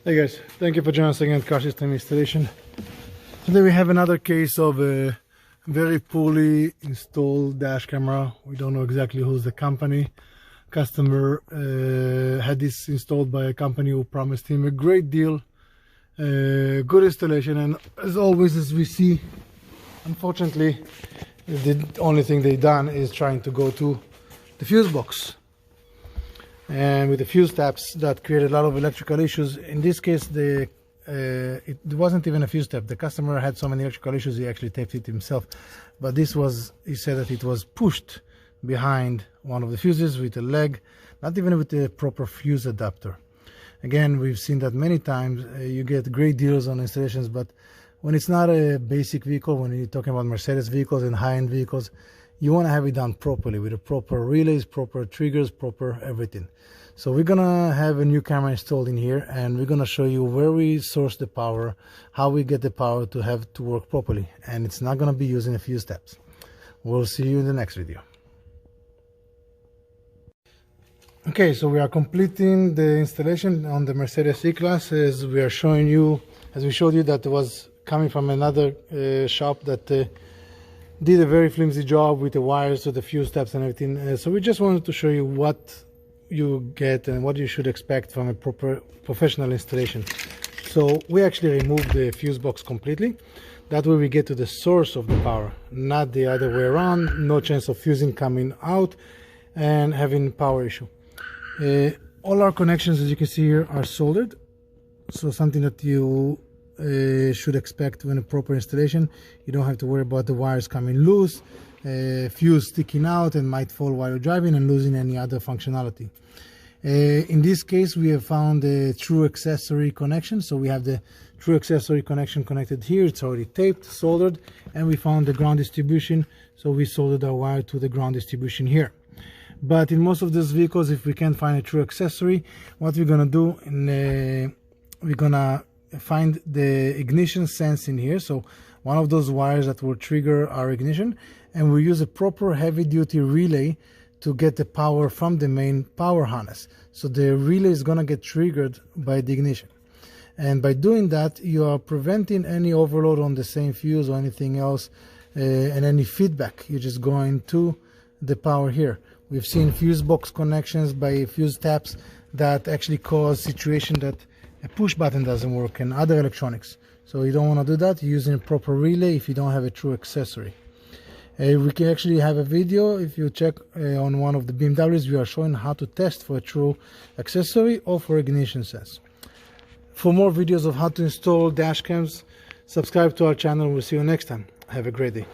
Hey guys, thank you for joining us again at Car System Installation. Today we have another case of a very poorly installed dash camera. We don't know exactly who's the company. Customer had this installed by a company who promised him a great deal, good installation, and as always, as we see, unfortunately, the only thing they've done is trying to go to the fuse box. And with the fuse taps, that created a lot of electrical issues. In this case, it wasn't even a fuse tap. The customer had so many electrical issues, he actually taped it himself. But this was, he said that it was pushed behind one of the fuses with a leg, not even with the proper fuse adapter. Again, we've seen that many times. You get great deals on installations, but when it's not a basic vehicle, when you're talking about Mercedes vehicles and high-end vehicles, you want to have it done properly with the proper relays, proper triggers, proper everything. So we're gonna have a new camera installed in here, and we're gonna show you where we source the power, how we get the power to have to work properly, and it's not gonna be using a fuse taps. We'll see you in the next video. Okay, so we are completing the installation on the Mercedes C-Class. As we showed you that it was coming from another shop that did a very flimsy job with the wires to the fuse taps and everything. So we just wanted to show you what you get and what you should expect from a proper professional installation. So we actually removed the fuse box completely. That way we get to the source of the power, not the other way around. No chance of fusing coming out and having power issue. All our connections, as you can see here, are soldered. So something that you should expect when a proper installation. You don't have to worry about the wires coming loose, fuse sticking out and might fall while you're driving and losing any other functionality. In this case, we have found a true accessory connection. So we have the true accessory connection connected here. It's already taped, soldered, and we found the ground distribution. So we soldered our wire to the ground distribution here. But in most of these vehicles, if we can't find a true accessory, what we're gonna do, we're gonna find the ignition sense in here. So one of those wires that will trigger our ignition, and we use a proper heavy-duty relay to get the power from the main power harness. So the relay is going to get triggered by the ignition, and by doing that you are preventing any overload on the same fuse or anything else, and any feedback. You're just going to the power here. We've seen fuse box connections by fuse taps that actually cause situation that a push button doesn't work and other electronics. So you don't want to do that. You're using a proper relay if you don't have a true accessory. We can actually have a video. If you check on one of the BMWs, we are showing how to test for a true accessory or for ignition sense. For more videos of how to install dash cams, subscribe to our channel. We'll see you next time. Have a great day.